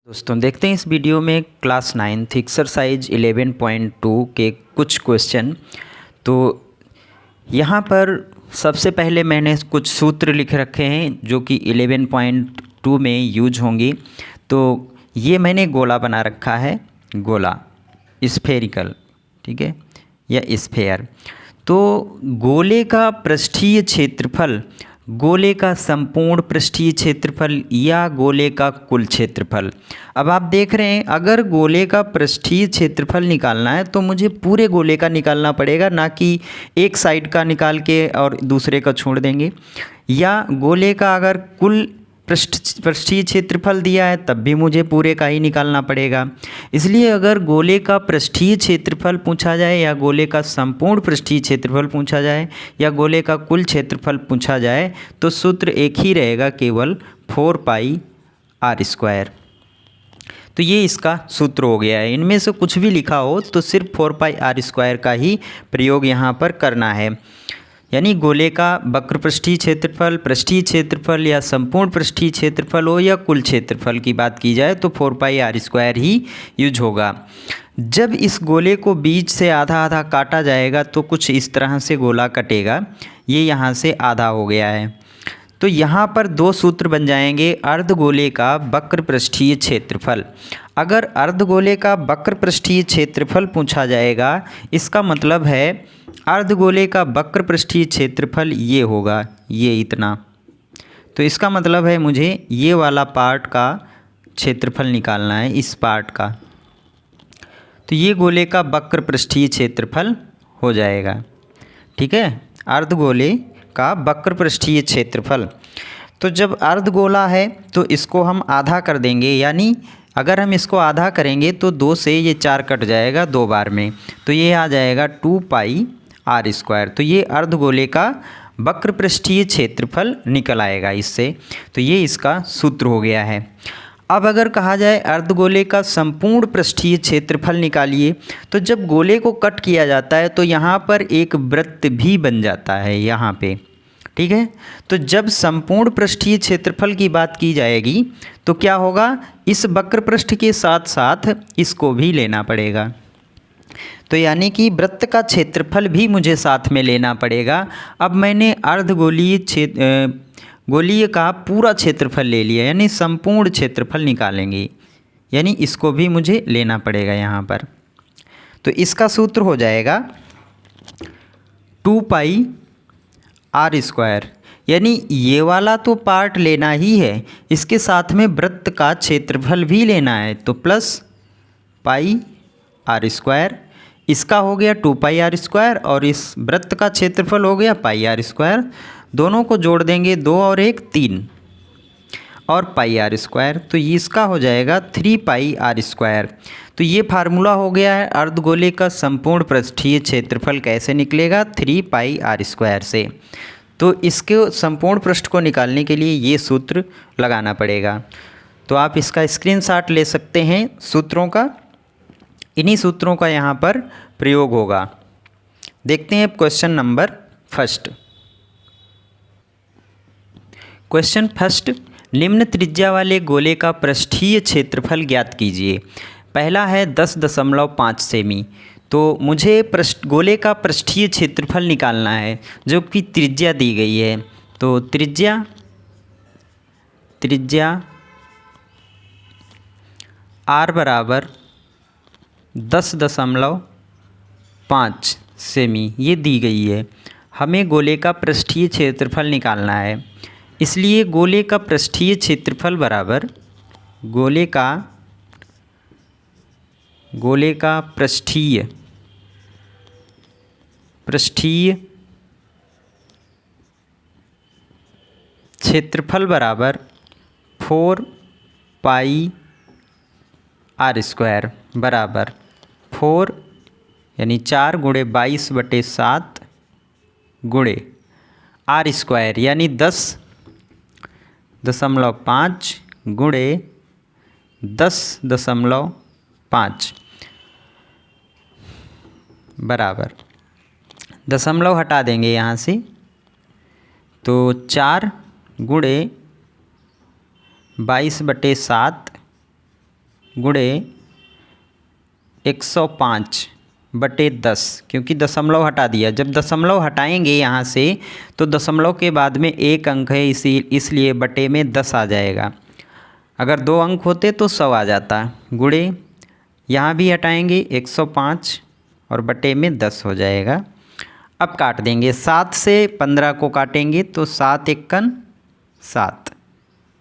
दोस्तों देखते हैं इस वीडियो में क्लास 9th एक्सरसाइज 11.2 के कुछ क्वेश्चन। तो यहाँ पर सबसे पहले मैंने कुछ सूत्र लिख रखे हैं जो कि 11.2 में यूज होंगी। तो ये मैंने गोला बना रखा है, गोला स्फेरिकल, ठीक है, या स्फेयर। तो गोले का पृष्ठीय क्षेत्रफल, गोले का संपूर्ण पृष्ठीय क्षेत्रफल या गोले का कुल क्षेत्रफल। अब आप देख रहे हैं अगर गोले का पृष्ठीय क्षेत्रफल निकालना है तो मुझे पूरे गोले का निकालना पड़ेगा, ना कि एक साइड का निकाल के और दूसरे का छोड़ देंगे। या गोले का अगर कुल पृष्ठीय क्षेत्रफल दिया है तब भी मुझे पूरे का ही निकालना पड़ेगा। इसलिए अगर गोले का पृष्ठीय क्षेत्रफल पूछा जाए या गोले का संपूर्ण पृष्ठीय क्षेत्रफल पूछा जाए या गोले का कुल क्षेत्रफल पूछा जाए तो सूत्र एक ही रहेगा, केवल 4πr²। तो ये इसका सूत्र हो गया है। इनमें से कुछ भी लिखा हो तो सिर्फ 4πr² का ही प्रयोग यहाँ पर करना है। यानी गोले का वक्र पृष्ठीय क्षेत्रफल या संपूर्ण पृष्ठीय क्षेत्रफल हो या कुल क्षेत्रफल की बात की जाए तो 4πr² ही यूज होगा। जब इस गोले को बीच से आधा आधा काटा जाएगा तो कुछ इस तरह से गोला कटेगा। ये यहाँ से आधा हो गया है। तो यहाँ पर दो सूत्र बन जाएंगे। अर्धगोले का वक्र पृष्ठीय क्षेत्रफल, अगर अर्धगोले का वक्र पृष्ठीय क्षेत्रफल पूछा जाएगा, इसका मतलब है अर्धगोले का वक्र पृष्ठीय क्षेत्रफल ये होगा, ये इतना। तो इसका मतलब है मुझे ये वाला पार्ट का क्षेत्रफल निकालना है, इस पार्ट का। तो ये गोले का वक्र पृष्ठीय क्षेत्रफल हो जाएगा, ठीक है, अर्धगोले का वक्र पृष्ठीय क्षेत्रफल। तो जब अर्धगोला है तो इसको हम आधा कर देंगे, यानी अगर हम इसको आधा करेंगे तो 2 से ये 4 कट जाएगा 2 बार में, तो ये आ जाएगा 2πr²। तो ये अर्धगोले का वक्र पृष्ठीय क्षेत्रफल निकल आएगा इससे। तो ये इसका सूत्र हो गया है। अब अगर कहा जाए अर्धगोले का संपूर्ण पृष्ठीय क्षेत्रफल निकालिए, तो जब गोले को कट किया जाता है तो यहाँ पर एक वृत्त भी बन जाता है यहाँ पे, ठीक है। तो जब संपूर्ण पृष्ठीय क्षेत्रफल की बात की जाएगी तो क्या होगा, इस वक्र पृष्ठ के साथ साथ इसको भी लेना पड़ेगा। तो यानी कि वृत्त का क्षेत्रफल भी मुझे साथ में लेना पड़ेगा। अब मैंने अर्धगोलीय गोलीय का पूरा क्षेत्रफल ले लिया, यानी संपूर्ण क्षेत्रफल निकालेंगे, यानी इसको भी मुझे लेना पड़ेगा यहाँ पर। तो इसका सूत्र हो जाएगा 2πr², यानी ये वाला तो पार्ट लेना ही है, इसके साथ में वृत्त का क्षेत्रफल भी लेना है, तो प्लस πr²। इसका हो गया 2πr² और इस वृत्त का क्षेत्रफल हो गया πr²। दोनों को जोड़ देंगे, 2 और 1 3 और πr², तो इसका हो जाएगा 3πr²। तो ये फार्मूला हो गया है अर्धगोले का संपूर्ण पृष्ठीय क्षेत्रफल कैसे निकलेगा, 3πr² से। तो इसके संपूर्ण पृष्ठ को निकालने के लिए ये सूत्र लगाना पड़ेगा। तो आप इसका स्क्रीनशॉट ले सकते हैं सूत्रों का, इन्हीं सूत्रों का यहाँ पर प्रयोग होगा। देखते हैं question number first. Question first, निम्न त्रिज्या वाले गोले का पृष्ठीय क्षेत्रफल ज्ञात कीजिए। पहला है 10.5 सेमी। तो मुझे गोले का पृष्ठीय क्षेत्रफल निकालना है जो कि त्रिज्या दी गई है। तो त्रिज्या r बराबर 10.5 सेमी ये दी गई है। हमें गोले का पृष्ठीय क्षेत्रफल निकालना है, इसलिए गोले का पृष्ठीय क्षेत्रफल बराबर गोले का पृष्ठीय क्षेत्रफल बराबर 4πr² बराबर 4 यानी 4 × 22/7 × r² यानी 10.5 × 10.5 बराबर, दशमलव हटा देंगे यहाँ से, तो 4 × 22/7 गुणे 105 बटे 10, क्योंकि दशमलव हटा दिया। जब दशमलव हटाएंगे यहाँ से तो दशमलव के बाद में एक अंक है, इसलिए बटे में 10 आ जाएगा। अगर 2 अंक होते तो 100 आ जाता। गुणे यहाँ भी हटाएंगे 105 और बटे में 10 हो जाएगा। अब काट देंगे, 7 से 15 को काटेंगे तो 7 एकन 7,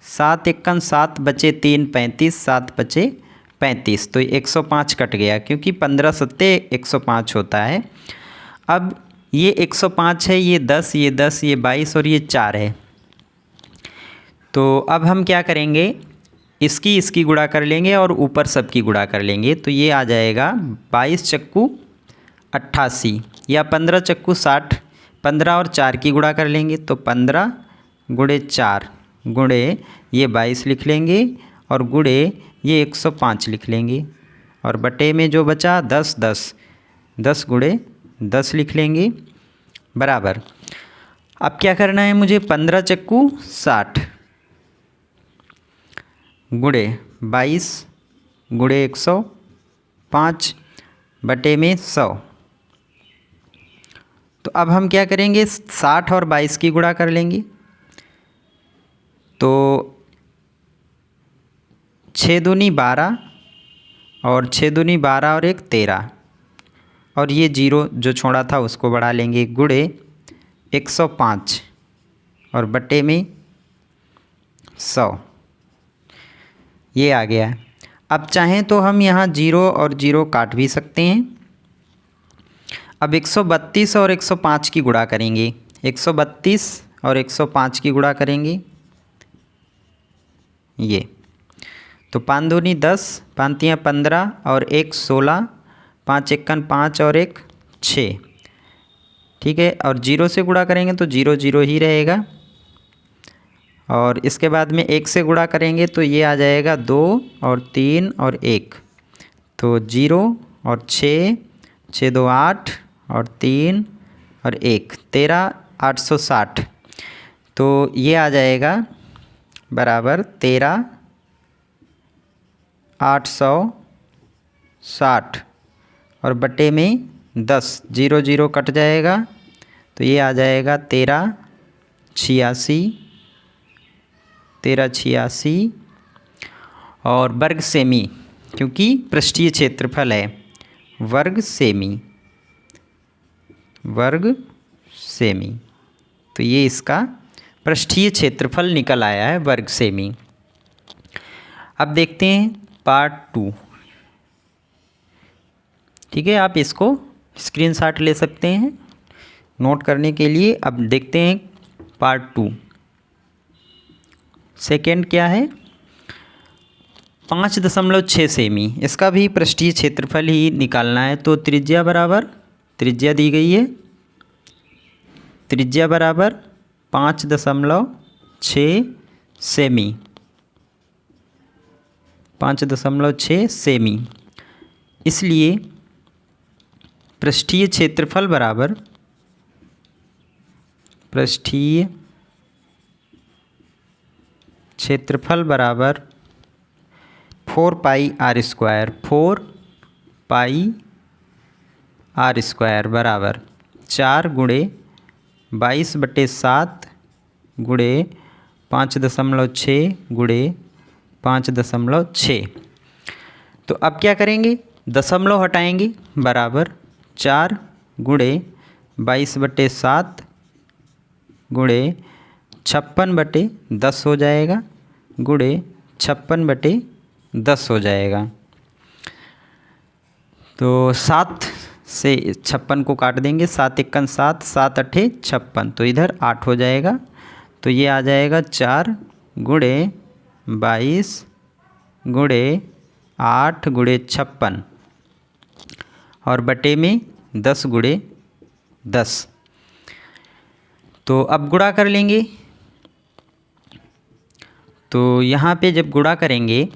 7 एकन 7 बचे 3 35, 7 बचे 35, तो 105 कट गया, क्योंकि 15 सत्ते 105 होता है। अब ये 105 है, ये 10, ये 10, ये 22 और ये 4 है। तो अब हम क्या करेंगे, इसकी गुणा कर लेंगे और ऊपर सबकी गुणा कर लेंगे। तो ये आ जाएगा 22 चक्कू 88 या 15 चक्कू 60, 15 और 4 की गुणा कर लेंगे तो 15 गुणे 4 गुणे ये 22 लिख लेंगे और गुणे ये 105 लिख लेंगे, और बटे में जो बचा 10 10, 10 गुणे 10 लिख लेंगे बराबर। अब क्या करना है मुझे, 15 चक्कू 60 गुणे 22 गुणे 105 बटे में 100। तो अब हम क्या करेंगे, 60 और 22 की गुणा कर लेंगे। तो 6 दूनी 12 और 6 दूनी 12 और 1 13, और ये 0 जो छोड़ा था उसको बढ़ा लेंगे, गुणे 105 और बटे में 100, ये आ गया। अब चाहें तो हम यहाँ 0 और 0 काट भी सकते हैं। अब 132 और 105 की गुणा करेंगे, 132 और 105 की गुणा करेंगे, ये तो 5 दूनी 10, 5 तियाँ 15 और 1 16, 5 एकन 5 और 1 6, ठीक है। और 0 से गुणा करेंगे तो 0 0 ही रहेगा, और इसके बाद में 1 से गुणा करेंगे तो ये आ जाएगा 2 और 3 और 1, तो 0 और 6, 6 2 8 और 3 और 1 13, 860, तो ये आ जाएगा बराबर 13 860 और बटे में 10, 0 0 कट जाएगा तो ये आ जाएगा 13 86, 13 86, और वर्ग सेमी, क्योंकि पृष्ठीय क्षेत्रफल है, वर्ग सेमी, वर्ग सेमी, तो ये इसका पृष्ठीय क्षेत्रफल निकल आया है, वर्ग सेमी। अब देखते हैं पार्ट 2, ठीक है। आप इसको स्क्रीनशॉट ले सकते हैं नोट करने के लिए। अब देखते हैं पार्ट 2, सेकेंड क्या है, 5.6 सेमी, इसका भी पृष्ठीय क्षेत्रफल ही निकालना है। तो त्रिज्या बराबर, त्रिज्या दी गई है, त्रिज्या बराबर 5.6 सेमी, 5.6 सेमी, इसलिए पृष्ठीय क्षेत्रफल बराबर, पृष्ठीय क्षेत्रफल बराबर 4 pi R square, 4 pi R square बराबर 4 गुणे 22/7 गुणे 5.6 गुणे 5.6। तो अब क्या करेंगे, दशमलव हटाएंगे, बराबर 4 गुणे 22/7 गुणे 56/10 हो जाएगा, गुणे 56/10 हो जाएगा। तो 7 से 56 को काट देंगे, 7 एकन 7, 7 अट्ठे 56, तो इधर 8 हो जाएगा। तो ये आ जाएगा 4 गुणे 22 गुणे 8 गुणे 56 और बटे में 10 गुणे 10। तो अब गुणा कर लेंगे। तो यहाँ पे जब गुणा करेंगे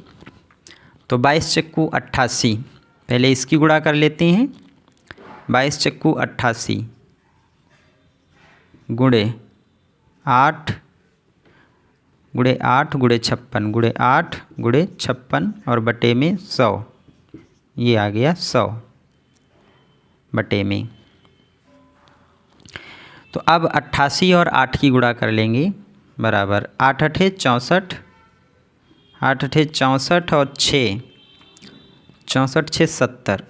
तो 22 चक्कू 88, पहले इसकी गुणा कर लेते हैं। 22 चक्कू 88 गुणे 8 गुणे 8 गुणे 56 गुणे 8 गुणे 56 और बटे में 100, ये आ गया 100 बटे में। तो अब 88 और 8 की गुणा कर लेंगे, बराबर 8 अठे 64, 8 अठे 64 और 6, 64 6 70,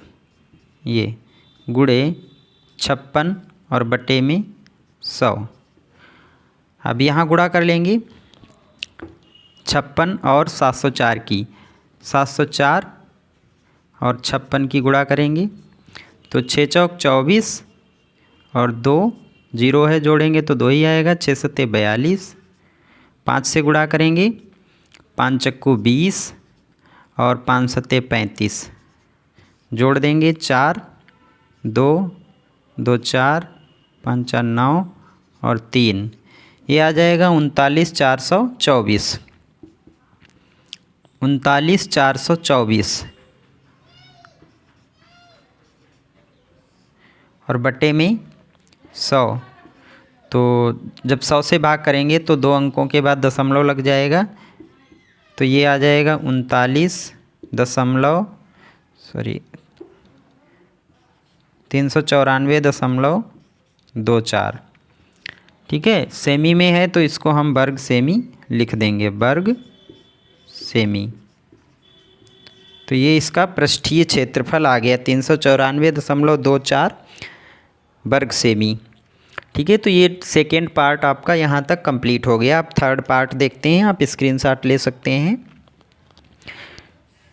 ये गुणे 56 और बटे में 100। अब यहाँ गुणा कर लेंगे 56 और 704 की, 704 और 56 की गुणा करेंगे तो 6 चौक 24 और 2 जीरो है, जोड़ेंगे तो 2 ही आएगा, 6 सत्ते 42, 5 से गुणा करेंगे, 5 चक्कू 20 और 5 सत्ते 35, जोड़ देंगे 4 2 2 4 5 4 9 और 3, ये आ जाएगा 39 424, 39 424 और बटे में 100। तो जब 100 से भाग करेंगे तो 2 अंकों के बाद दशमलव लग जाएगा, तो ये आ जाएगा 394.24। ठीक है, सेमी में है तो इसको हम वर्ग सेमी लिख देंगे, वर्ग सेमी। तो ये इसका पृष्ठीय क्षेत्रफल आ गया 394.24 वर्ग सेमी। ठीक है, तो ये सेकेंड पार्ट आपका यहाँ तक कंप्लीट हो गया। आप थर्ड पार्ट देखते हैं, आप स्क्रीनशॉट ले सकते हैं।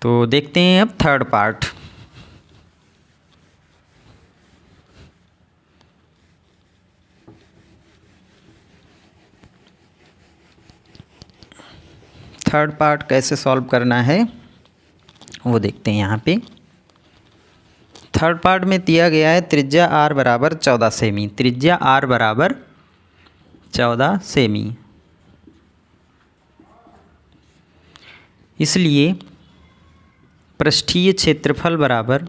तो देखते हैं अब थर्ड पार्ट। थर्ड पार्ट कैसे सॉल्व करना है वो देखते हैं यहाँ पे। थर्ड पार्ट में दिया गया है त्रिज्या r बराबर 14 सेमी, त्रिज्या r बराबर 14 सेमी। इसलिए पृष्ठीय क्षेत्रफल बराबर,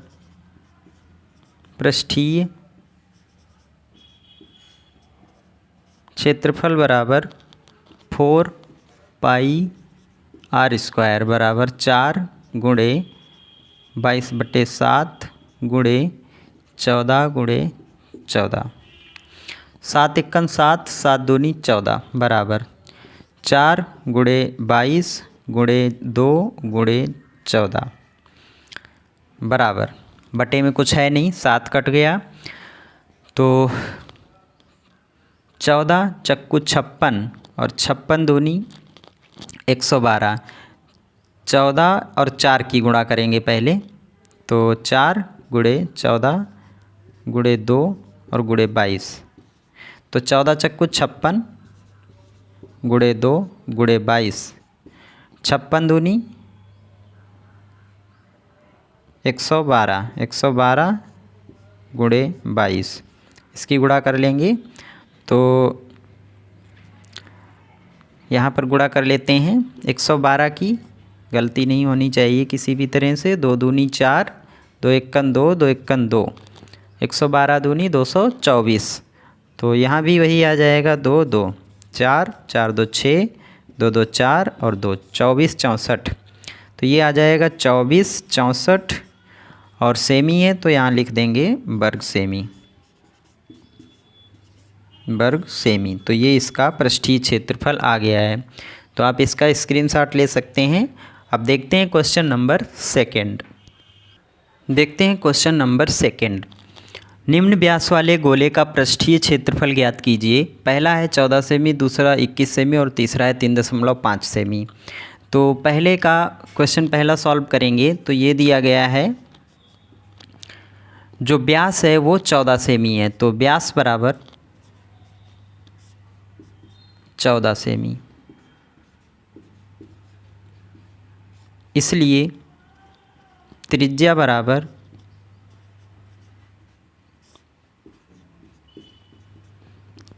पृष्ठीय क्षेत्रफल बराबर 4 पाई r² बराबर 4 गुणे 22/7 गुणे 14 गुणे 14, 7 एकम 7, 7 दूनी 14 बराबर 4 गुणे 22 गुणे 2 गुणे 14 बराबर, बटे में कुछ है नहीं, 7 कट गया तो 14 चक्कू 56 और 56 दूनी 112, 14 और 4 की गुणा करेंगे पहले, तो 4 गुणे 14 गुणे 2 और गुणे 22, तो 14 चक्कू 56 गुणे 2 गुणे 22, 56 दूनी 112, 112 गुणे 22, इसकी गुणा कर लेंगे तो यहाँ पर गुणा कर लेते हैं। 112 की गलती नहीं होनी चाहिए किसी भी तरह से, 2 दूनी 4, 2 एकन 2, 2 एकन 2, 112 दूनी 224, तो यहाँ भी वही आ जाएगा 2 2 4 4 2 6 2 2 4 और 2 24 64, तो ये आ जाएगा 24 64 और सेमी है तो यहाँ लिख देंगे वर्ग सेमी, वर्ग सेमी। तो ये इसका पृष्ठीय क्षेत्रफल आ गया है। तो आप इसका स्क्रीनशॉट ले सकते हैं। अब देखते हैं क्वेश्चन नंबर सेकंड। देखते हैं क्वेश्चन नंबर सेकंड। निम्न व्यास वाले गोले का पृष्ठीय क्षेत्रफल ज्ञात कीजिए। पहला है 14 सेमी, दूसरा 21 सेमी और तीसरा है 3.5 सेमी। तो पहले का क्वेश्चन पहला सॉल्व करेंगे तो ये दिया गया है, जो व्यास है वो 14 सेमी है, तो व्यास बराबर 14 सेमी, इसलिए त्रिज्या बराबर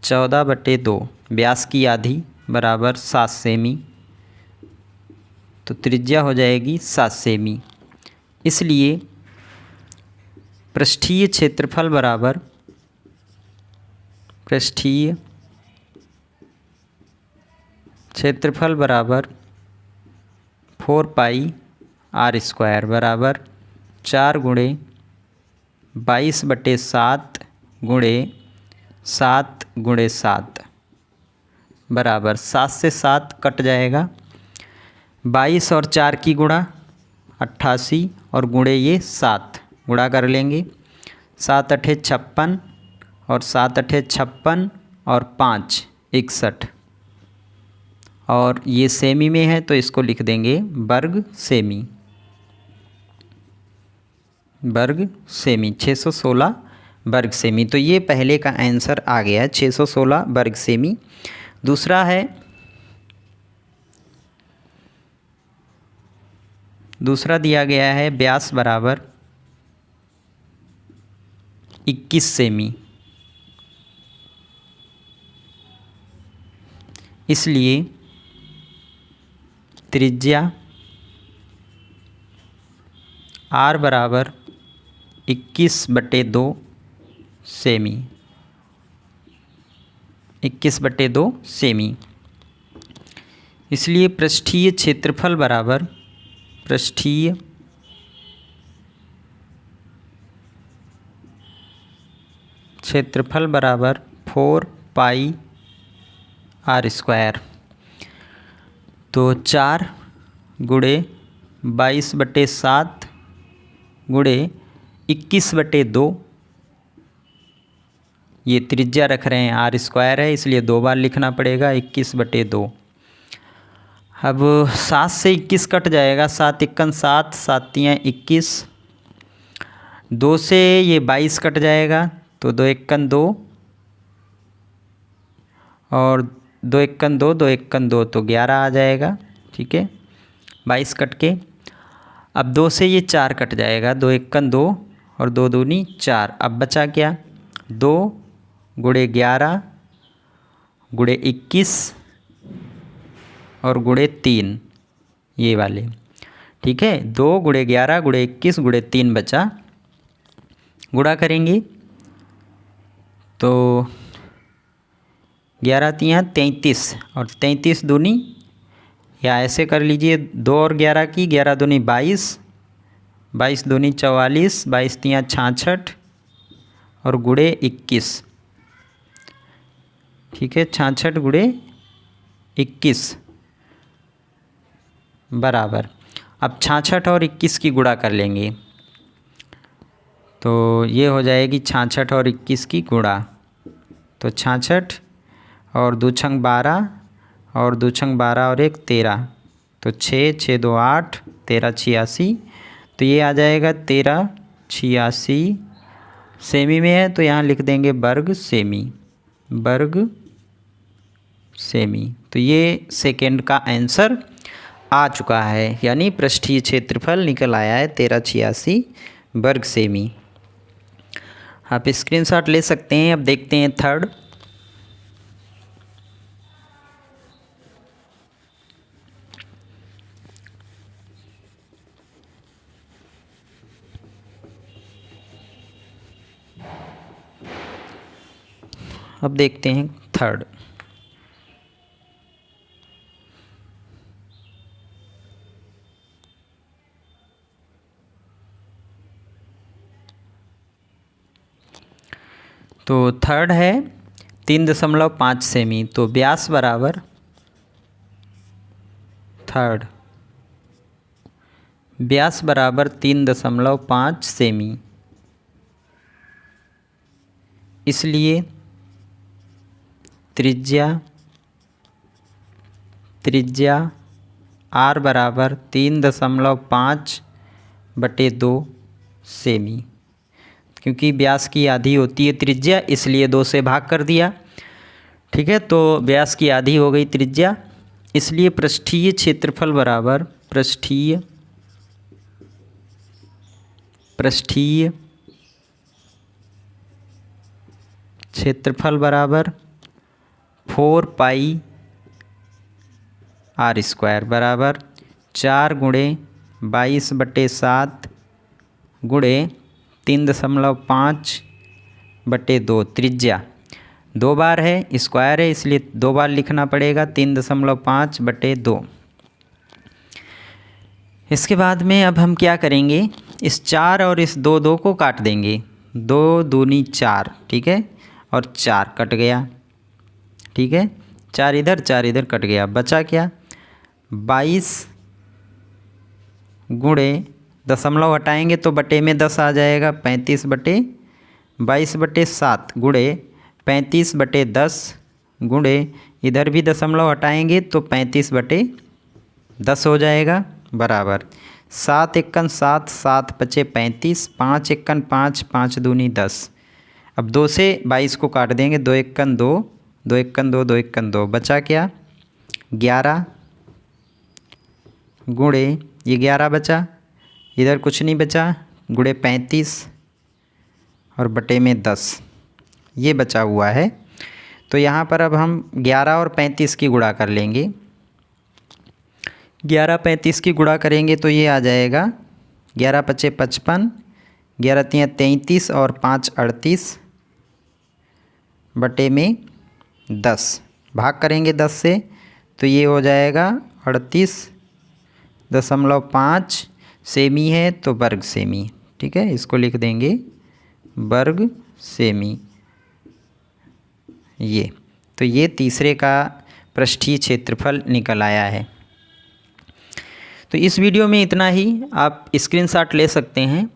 14/2, व्यास की आधी बराबर 7 सेमी, तो त्रिज्या हो जाएगी 7 सेमी। इसलिए पृष्ठीय क्षेत्रफल बराबर, पृष्ठीय क्षेत्रफल बराबर 4πr² बराबर 4 गुणे 22/7 गुणे 7 गुणे 7 बराबर 7 से 7 कट जाएगा, 22 और 4 की गुणा 88 और गुणे ये 7 गुणा कर लेंगे, 7 अठे 56 और 7 अठे 56 और 5 61 और ये सेमी में है तो इसको लिख देंगे वर्ग सेमी। वर्ग सेमी 616 वर्ग सेमी। तो ये पहले का आंसर आ गया है 616 वर्ग सेमी। दूसरा है, दूसरा दिया गया है व्यास बराबर 21 सेमी, इसलिए त्रिज्या r बराबर 21/2 सेमी, 21/2 सेमी। इसलिए पृष्ठीय क्षेत्रफल बराबर पृष्ठीय क्षेत्रफल बराबर 4πr²। तो 4 गुणे 22/7 गुणे 21/2, ये त्रिज्या रख रहे हैं r² है इसलिए 2 बार लिखना पड़ेगा 21/2। अब 7 से 21 कट जाएगा, 7 × 7, 7 × 21, 2 से ये 22 कट जाएगा तो 2 × 2 और 2 × 2, 2 × 2 तो 11 आ जाएगा। ठीक है, 22 कट के अब 2 से ये 4 कट जाएगा, 2 × 2 और 2 दूनी 4। अब बचा क्या, 2 गुणे 11 गुणे 21 और गुणे 3 ये वाले। ठीक है, 2 गुणे 11 गुणे 21 गुणे 3 बचा, गुणा करेंगे तो 11 × 33 और 33 दूनी, या ऐसे कर लीजिए 2 और 11 की, 11 दूनी 22, 22 दूनी 44, 22 × 66 और गुणे 21। ठीक है, 66 गुणे 21 बराबर, अब 66 और 21 की गुणा कर लेंगे तो ये हो जाएगी 66 और 21 की गुणा। तो 66 और 2 × 12 और 2 × 12 और 1 13, तो 6 6 2 8, 13 86, तो ये आ जाएगा 13 86 सेमी में है तो यहाँ लिख देंगे वर्ग सेमी, वर्ग सेमी। तो ये सेकेंड का आंसर आ चुका है, यानी पृष्ठीय क्षेत्रफल निकल आया है 1386 वर्ग सेमी। आप स्क्रीनशॉट ले सकते हैं। अब देखते हैं थर्ड। अब देखते हैं थर्ड। तो थर्ड है 3.5 सेमी। तो व्यास बराबर थर्ड व्यास बराबर 3.5 सेमी, इसलिए त्रिज्या r बराबर 3.5/2 सेमी। क्योंकि व्यास की आधी होती है त्रिज्या, इसलिए 2 से भाग कर दिया। ठीक है, तो व्यास की आधी हो गई त्रिज्या, इसलिए पृष्ठीय क्षेत्रफल बराबर पृष्ठीय क्षेत्रफल बराबर 4πr² बराबर 4 गुणे 22/7 गुणे 3.5/2 त्रिज्या। 2 बार है, स्क्वायर है इसलिए 2 बार लिखना पड़ेगा, 3.5/2। इसके बाद में अब हम क्या करेंगे, इस 4 और इस 2 को काट देंगे। 2 दूनी 4, ठीक है, और 4 कट गया, ठीक है, 4 इधर कट गया। बचा क्या, 22 गुणे दशमलव हटाएंगे तो बटे में 10 आ जाएगा, 35/22/7 गुणे 35/10 गुणे इधर भी दशमलव हटाएंगे तो 35/10 हो जाएगा, बराबर 7 एकन 7, 7 पचे 35, 5 एकन 5, 5 दूनी 10। अब 2 से 22 को काट देंगे, 2 एकन 2, 2 एकन 2, 2 एकन 2। बचा क्या, 11 गुणे ये 11 बचा, इधर कुछ नहीं बचा, गुणे 35 और बटे में 10, ये बचा हुआ है। तो यहाँ पर अब हम 11 और 35 की गुणा कर लेंगे। 11 35 की गुणा करेंगे तो ये आ जाएगा 11 पचे 55, 11 तियाँ 33 और 5 38 बटे में 10। भाग करेंगे 10 से तो ये हो जाएगा 38.5 सेमी है तो वर्ग सेमी, ठीक है, इसको लिख देंगे वर्ग सेमी। ये तो ये तीसरे का पृष्ठीय क्षेत्रफल निकल आया है। तो इस वीडियो में इतना ही, आप स्क्रीनशॉट ले सकते हैं।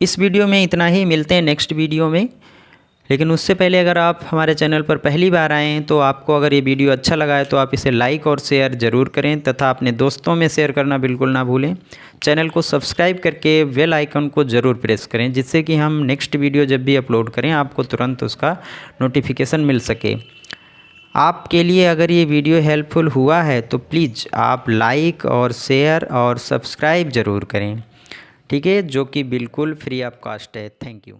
इस वीडियो में इतना ही, मिलते हैं नेक्स्ट वीडियो में। लेकिन उससे पहले अगर आप हमारे चैनल पर पहली बार आए हैं तो आपको अगर ये वीडियो अच्छा लगा है तो आप इसे लाइक और शेयर ज़रूर करें तथा अपने दोस्तों में शेयर करना बिल्कुल ना भूलें। चैनल को सब्सक्राइब करके बेल आइकन को ज़रूर प्रेस करें, जिससे कि हम नेक्स्ट वीडियो जब भी अपलोड करें आपको तुरंत उसका नोटिफिकेशन मिल सके। आपके लिए अगर ये वीडियो हेल्पफुल हुआ है तो प्लीज़ आप लाइक और शेयर और सब्सक्राइब ज़रूर करें, ठीक है, जो कि बिल्कुल फ्री ऑफ कॉस्ट है। Thank you.